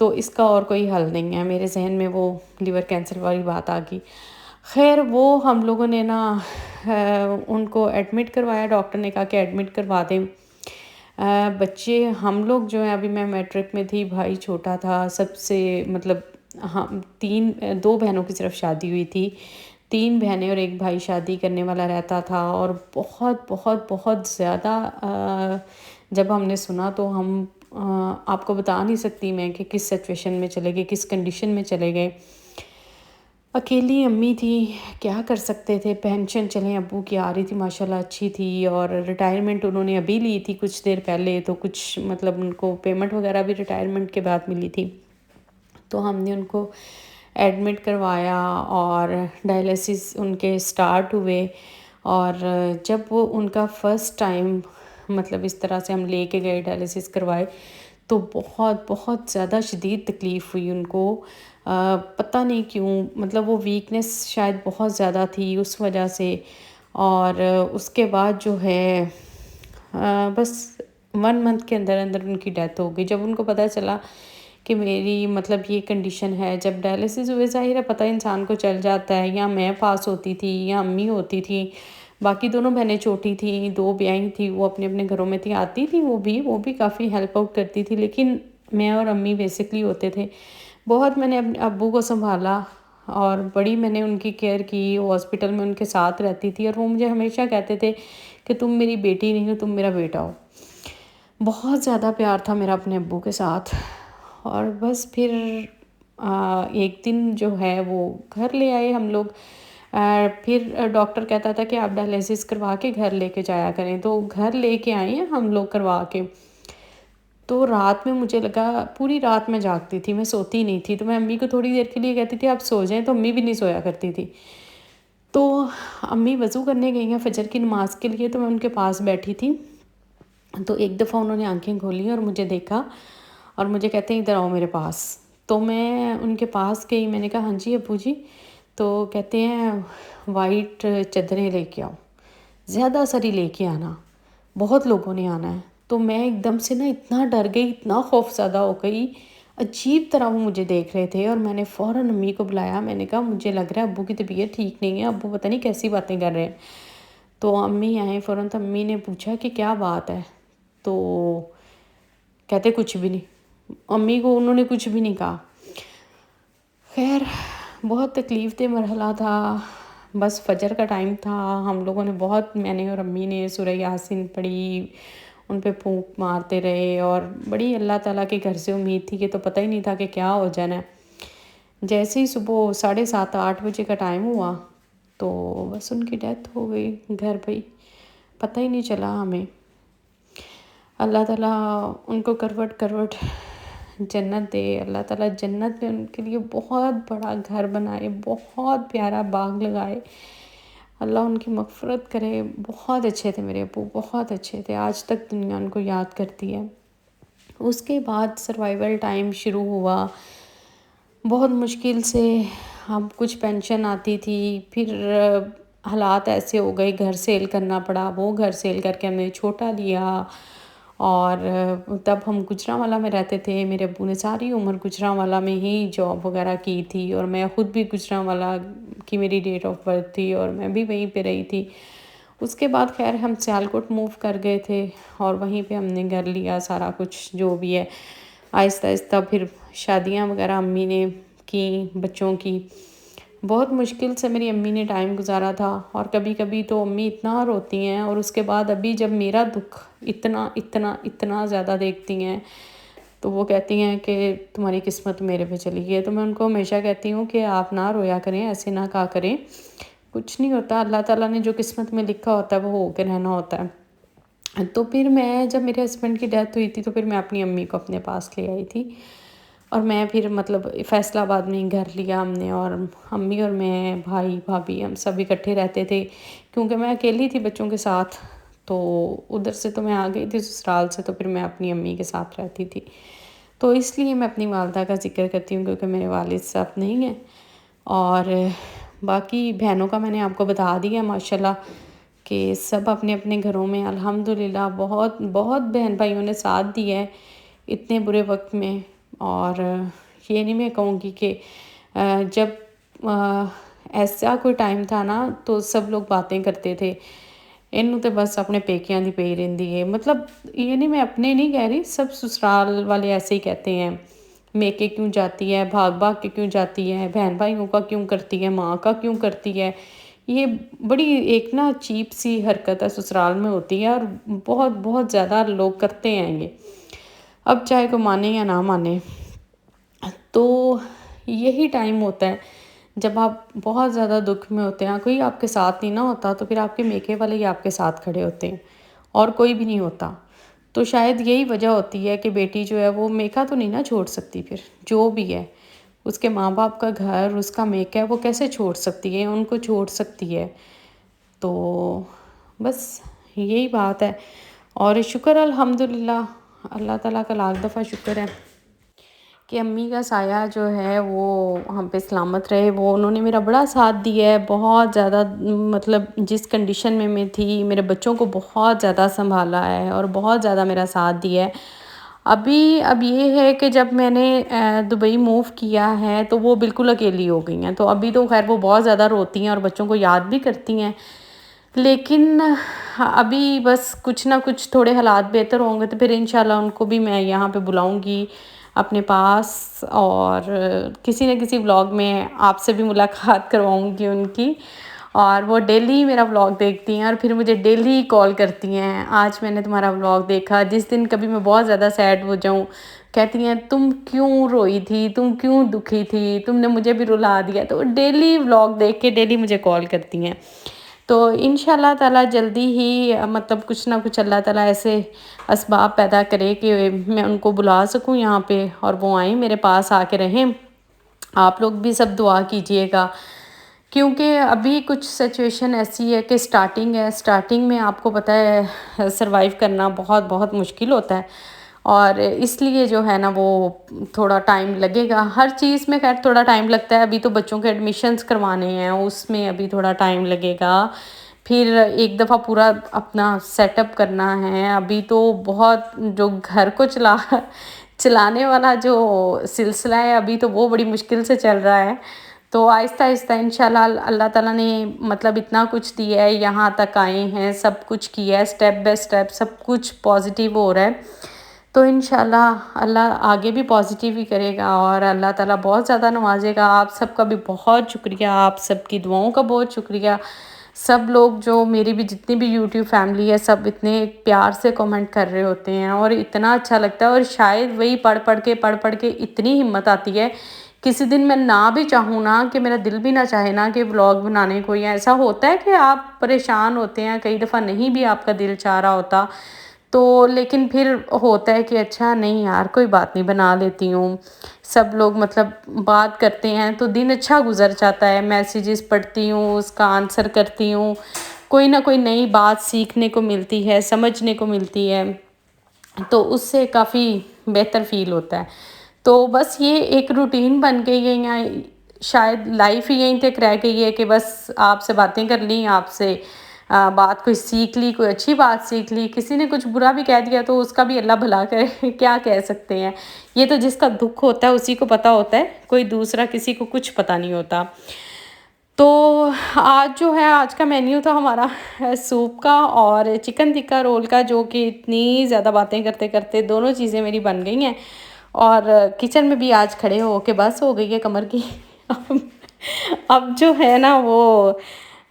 تو اس کا اور کوئی حل نہیں ہے. میرے ذہن میں وہ لیور کینسر والی بات آ گئی. خیر وہ ہم لوگوں نے نا ان کو ایڈمٹ کروایا. ڈاکٹر نے کہا کہ ایڈمٹ کروا دیں. بچے ہم لوگ جو ہیں، ابھی میں میٹرک میں تھی، بھائی چھوٹا تھا سب سے، مطلب ہم 2 بہنوں کی صرف شادی ہوئی تھی، 3 بہنیں اور ایک بھائی شادی کرنے والا رہتا تھا. اور بہت بہت بہت زیادہ جب ہم نے سنا تو ہم آپ کو بتا نہیں سکتی میں کہ کس سچویشن میں چلے گئے، کس کنڈیشن میں چلے گئے. اکیلی امی تھی، کیا کر سکتے تھے. پینشن چلیں ابو کی آ رہی تھی ماشاءاللہ اچھی تھی، اور ریٹائرمنٹ انہوں نے ابھی لی تھی کچھ دیر پہلے، تو کچھ مطلب ان کو پیمنٹ وغیرہ بھی ریٹائرمنٹ کے بعد ملی تھی. تو ہم نے ان کو ایڈمٹ کروایا اور ڈائلیسس ان کے سٹارٹ ہوئے. اور جب وہ ان کا فرسٹ ٹائم مطلب اس طرح سے ہم لے کے گئے ڈائلیسس کروائے، تو بہت بہت زیادہ شدید تکلیف ہوئی ان کو. پتہ نہیں کیوں، مطلب وہ ویکنس شاید بہت زیادہ تھی اس وجہ سے. اور اس کے بعد جو ہے بس 1 منتھ کے اندر اندر ان کی ڈیتھ ہو گئی. جب ان کو پتہ چلا کہ میری مطلب یہ کنڈیشن ہے، جب ڈائلیسس ہوئے، ظاہر ہے پتہ انسان کو چل جاتا ہے. یا میں پاس ہوتی تھی یا امی ہوتی تھی، باقی دونوں بہنیں چھوٹی تھیں، 2 بیائی تھیں، وہ اپنے اپنے گھروں میں تھی، آتی تھی وہ بھی کافی ہیلپ آؤٹ کرتی تھی. لیکن میں اور امی بیسکلی ہوتے تھے. بہت میں نے اپنے ابو کو سنبھالا اور بڑی میں نے ان کی کیئر کی. ہاسپٹل میں ان کے ساتھ رہتی تھی، اور وہ مجھے ہمیشہ کہتے تھے کہ تم میری بیٹی نہیں ہو، تم میرا بیٹا ہو. بہت زیادہ پیار تھا میرا اپنے ابو کے ساتھ. اور بس پھر ایک دن جو ہے وہ گھر لے آئے ہم لوگ. پھر ڈاکٹر کہتا تھا کہ آپ ڈائلیسس کروا کے گھر لے کے جایا کریں، تو گھر لے کے آئے ہیں ہم لوگ کروا کے. تو رات میں مجھے لگا، پوری رات میں جاگتی تھی، میں سوتی نہیں تھی. تو میں امی کو تھوڑی دیر کے لیے کہتی تھی آپ سو جائیں، تو امی بھی نہیں سویا کرتی تھی. تو امی وضو کرنے گئی ہیں فجر کی نماز کے لیے، تو میں ان کے پاس بیٹھی تھی. تو ایک دفعہ انہوں نے آنکھیں کھولی اور مجھے دیکھا اور مجھے کہتے ہیں ادھر آؤ میرے پاس. تو میں ان کے پاس گئی. میں نے کہا ہاں جی ابو جی. تو کہتے ہیں وائٹ چادریں لے کے آؤ، زیادہ ساری لے کے آنا، بہت لوگوں نے آنا ہے. تو میں ایک دم سے نا اتنا ڈر گئی، اتنا خوف زدہ ہو گئی. عجیب طرح وہ مجھے دیکھ رہے تھے، اور میں نے فوراً امی کو بلایا. میں نے کہا مجھے لگ رہا ہے ابو کی طبیعت ٹھیک نہیں ہے، ابو پتہ نہیں کیسی باتیں کر رہے ہیں. تو امی آئے فوراً. تو امی نے پوچھا کہ کیا بات ہے؟ تو کہتے کچھ بھی نہیں. امی کو انہوں نے کچھ بھی نہیں کہا. خیر بہت تکلیف دہ مرحلہ تھا. بس فجر کا ٹائم تھا، ہم لوگوں نے بہت، میں نے اور امی نے سورہ یاسین پڑھی، ان پہ پھونک مارتے رہے. اور بڑی اللہ تعالیٰ کے گھر سے امید تھی کہ تو پتہ ہی نہیں تھا کہ کیا ہو جانا ہے. جیسے ہی صبح 7:30 8 بجے کا ٹائم ہوا تو بس ان کی ڈیتھ ہو گئی گھر پہ ہی. پتہ ہی نہیں چلا ہمیں. اللہ تعالیٰ ان کو کروٹ کروٹ جنت دے. اللہ تعالیٰ جنت میں ان کے لیے بہت بڑا گھر بنائے، بہت پیارا باغ لگائے. اللہ ان کی مغفرت کرے. بہت اچھے تھے میرے ابو، بہت اچھے تھے. آج تک دنیا ان کو یاد کرتی ہے. اس کے بعد سروائیول ٹائم شروع ہوا. بہت مشکل سے ہم کچھ پینشن آتی تھی. پھر حالات ایسے ہو گئے، گھر سیل کرنا پڑا. وہ گھر سیل کر کے ہم نے چھوٹا لیا. اور تب ہم گجرانوالہ میں رہتے تھے. میرے ابو نے ساری عمر گجرانوالہ میں ہی جاب وغیرہ کی تھی، اور میں خود بھی گجرانوالہ کی میری ڈیٹ آف برتھ تھی، اور میں بھی وہیں پہ رہی تھی. اس کے بعد خیر ہم سیالکوٹ موو کر گئے تھے، اور وہیں پہ ہم نے گھر لیا، سارا کچھ جو بھی ہے. آہستہ آہستہ پھر شادیاں وغیرہ امی نے کی بچوں کی. بہت مشکل سے میری امی نے ٹائم گزارا تھا. اور کبھی کبھی تو امی اتنا روتی ہیں، اور اس کے بعد ابھی جب میرا دکھ اتنا اتنا اتنا زیادہ دیکھتی ہیں تو وہ کہتی ہیں کہ تمہاری قسمت میرے پہ چلی گئی ہے. تو میں ان کو ہمیشہ کہتی ہوں کہ آپ نہ رویا کریں، ایسے نہ کہا کریں. کچھ نہیں ہوتا، اللہ تعالیٰ نے جو قسمت میں لکھا ہوتا ہے وہ ہو کے رہنا ہوتا ہے. تو پھر میں جب میرے ہسبینڈ کی ڈیتھ ہوئی تھی تو پھر میں اپنی امی کو اپنے پاس لے آئی تھی. اور میں پھر مطلب فیصل آباد میں ہی گھر لیا ہم نے. اور امی اور میں، بھائی بھابھی، ہم سب اکٹھے رہتے تھے، کیونکہ میں اکیلی تھی بچوں کے ساتھ. تو ادھر سے تو میں آ گئی تھی سسرال سے، تو پھر میں اپنی امی کے ساتھ رہتی تھی. تو اس لیے میں اپنی والدہ کا ذکر کرتی ہوں، کیونکہ میرے والد صاحب نہیں ہیں. اور باقی بہنوں کا میں نے آپ کو بتا دیا ماشاءاللہ کہ سب اپنے اپنے گھروں میں الحمدللہ بہت بہت بہن بھائیوں نے ساتھ دیا ہے اتنے برے وقت میں. اور یہ نہیں میں کہوں گی کہ جب ایسا کوئی ٹائم تھا نا تو سب لوگ باتیں کرتے تھے انہوں تو بس اپنے پیکیاں دی پئی رہندی ہے، مطلب یہ نہیں میں اپنے نہیں کہہ رہی، سب سسرال والے ایسے ہی کہتے ہیں، میکے کیوں جاتی ہے، بھاگ بھاگ کے کیوں جاتی ہے، بہن بھائیوں کا کیوں کرتی ہے، ماں کا کیوں کرتی ہے۔ یہ بڑی ایک نا چیپ سی حرکت ہے سسرال میں ہوتی ہے، اور بہت بہت زیادہ لوگ کرتے ہیں یہ، اب چاہے کوئی مانے یا نہ مانے۔ تو یہی ٹائم ہوتا ہے جب آپ بہت زیادہ دکھ میں ہوتے ہیں، کوئی آپ کے ساتھ نہیں نہ ہوتا تو پھر آپ کے میکے والے ہی آپ کے ساتھ کھڑے ہوتے ہیں اور کوئی بھی نہیں ہوتا۔ تو شاید یہی وجہ ہوتی ہے کہ بیٹی جو ہے وہ میکا تو نہیں نہ چھوڑ سکتی، پھر جو بھی ہے اس کے ماں باپ کا گھر، اس کا میکا وہ کیسے چھوڑ سکتی ہے، ان کو چھوڑ سکتی ہے۔ تو بس یہی بات ہے، اور شکر الحمدللہ، اللہ تعالیٰ کا لاکھ دفعہ شکر ہے کہ امی کا سایہ جو ہے وہ ہم پہ سلامت رہے، وہ انہوں نے میرا بڑا ساتھ دیا ہے، بہت زیادہ، مطلب جس کنڈیشن میں تھی میرے بچوں کو بہت زیادہ سنبھالا ہے اور بہت زیادہ میرا ساتھ دیا ہے۔ اب یہ ہے کہ جب میں نے دبئی موو کیا ہے تو وہ بالکل اکیلی ہو گئی ہیں، تو ابھی تو خیر وہ بہت زیادہ روتی ہیں اور بچوں کو یاد بھی کرتی ہیں، لیکن ابھی بس کچھ نہ کچھ تھوڑے حالات بہتر ہوں گے تو پھر انشاءاللہ ان کو بھی میں یہاں پہ بلاؤں گی اپنے پاس، اور کسی نہ کسی ولاگ میں آپ سے بھی ملاقات کرواؤں گی ان کی، اور وہ ڈیلی میرا ولاگ دیکھتی ہیں اور پھر مجھے ڈیلی کال کرتی ہیں، آج میں نے تمہارا ولاگ دیکھا، جس دن کبھی میں بہت زیادہ سیڈ ہو جاؤں کہتی ہیں تم کیوں روئی تھی، تم کیوں دکھی تھی، تم نے مجھے بھی رلا دیا، تو ڈیلی ولاگ دیکھ کے ڈیلی مجھے کال کرتی ہیں۔ تو انشاءاللہ تعالیٰ جلدی ہی مطلب کچھ نہ کچھ اللہ تعالیٰ ایسے اسباب پیدا کرے کہ میں ان کو بلا سکوں یہاں پہ اور وہ آئیں میرے پاس آ کے رہیں۔ آپ لوگ بھی سب دعا کیجئے گا، کیونکہ ابھی کچھ سچویشن ایسی ہے کہ سٹارٹنگ میں آپ کو پتہ ہے سروائیو کرنا بہت بہت مشکل ہوتا ہے، اور اس لیے جو ہے نا وہ تھوڑا ٹائم لگے گا، ہر چیز میں خیر تھوڑا ٹائم لگتا ہے، ابھی تو بچوں کے ایڈمیشنز کروانے ہیں اس میں ابھی تھوڑا ٹائم لگے گا، پھر ایک دفعہ پورا اپنا سیٹ اپ کرنا ہے، ابھی تو بہت جو گھر کو چلانے والا جو سلسلہ ہے ابھی تو وہ بڑی مشکل سے چل رہا ہے، تو آہستہ آہستہ انشاءاللہ اللہ تعالیٰ نے مطلب اتنا کچھ دیا ہے، یہاں تک آئے ہیں، سب کچھ کیا ہے، سٹیپ بائی سٹیپ سب کچھ پازیٹیو ہو رہا ہے، تو انشاءاللہ اللہ آگے بھی پازیٹیو ہی کرے گا اور اللہ تعالیٰ بہت زیادہ نوازے گا۔ آپ سب کا بھی بہت شکریہ، آپ سب کی دعاؤں کا بہت شکریہ، سب لوگ جو میری بھی جتنی بھی یوٹیوب فیملی ہے سب اتنے پیار سے کمنٹ کر رہے ہوتے ہیں اور اتنا اچھا لگتا ہے، اور شاید وہی پڑھ کے اتنی ہمت آتی ہے، کسی دن میں نہ بھی چاہوں نا کہ میرا دل بھی نہ چاہے نا کہ ولاگ بنانے کو، یا ایسا ہوتا ہے کہ آپ پریشان ہوتے ہیں، کئی دفعہ نہیں بھی آپ کا دل چاہ رہا ہوتا، تو لیکن پھر ہوتا ہے کہ اچھا نہیں یار کوئی بات نہیں بنا لیتی ہوں، سب لوگ مطلب بات کرتے ہیں تو دن اچھا گزر جاتا ہے، میسیجز پڑھتی ہوں، اس کا آنسر کرتی ہوں، کوئی نہ کوئی نئی بات سیکھنے کو ملتی ہے، سمجھنے کو ملتی ہے، تو اس سے کافی بہتر فیل ہوتا ہے۔ تو بس یہ ایک روٹین بن گئی ہے، یا شاید لائف ہی یہیں تک رہ گئی ہے کہ بس آپ سے باتیں کر لیں، آپ سے بات کوئی سیکھ لی، کوئی اچھی بات سیکھ لی، کسی نے کچھ برا بھی کہہ دیا تو اس کا بھی اللہ بھلا کرے، کیا کہہ سکتے ہیں، یہ تو جس کا دکھ ہوتا ہے اسی کو پتہ ہوتا ہے، کوئی دوسرا کسی کو کچھ پتہ نہیں ہوتا۔ تو آج جو ہے آج کا مینیو تھا ہمارا سوپ کا اور چکن ٹکا رول کا، جو کہ اتنی زیادہ باتیں کرتے کرتے دونوں چیزیں میری بن گئی ہیں، اور کچن میں بھی آج کھڑے ہو کے بس ہو گئی ہے کمر کی۔ اب جو ہے نا وہ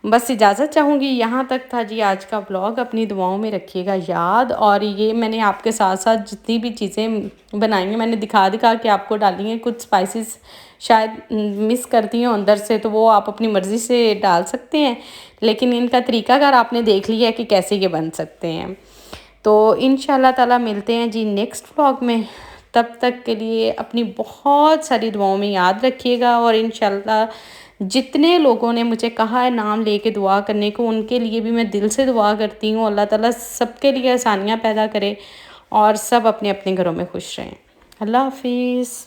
بس اجازت چاہوں گی، یہاں تک تھا جی آج کا بلاگ، اپنی دعاؤں میں رکھیے گا یاد، اور یہ میں نے آپ کے ساتھ ساتھ جتنی بھی چیزیں بنائی ہیں میں نے دکھا کے آپ کو ڈالی ہیں، کچھ سپائسز شاید مس کرتی ہوں اندر سے تو وہ آپ اپنی مرضی سے ڈال سکتے ہیں، لیکن ان کا طریقہ اگر آپ نے دیکھ لیا کہ کیسے یہ بن سکتے ہیں، تو انشاءاللہ تعالیٰ ملتے ہیں جی نیکسٹ ولاگ میں، تب تک کے لیے اپنی بہت ساری دعاؤں میں یاد رکھیے گا، اور انشاءاللہ جتنے لوگوں نے مجھے کہا ہے نام لے کے دعا کرنے کو ان کے لیے بھی میں دل سے دعا کرتی ہوں، اللہ تعالیٰ سب کے لیے آسانیاں پیدا کرے اور سب اپنے اپنے گھروں میں خوش رہیں۔ اللہ حافظ۔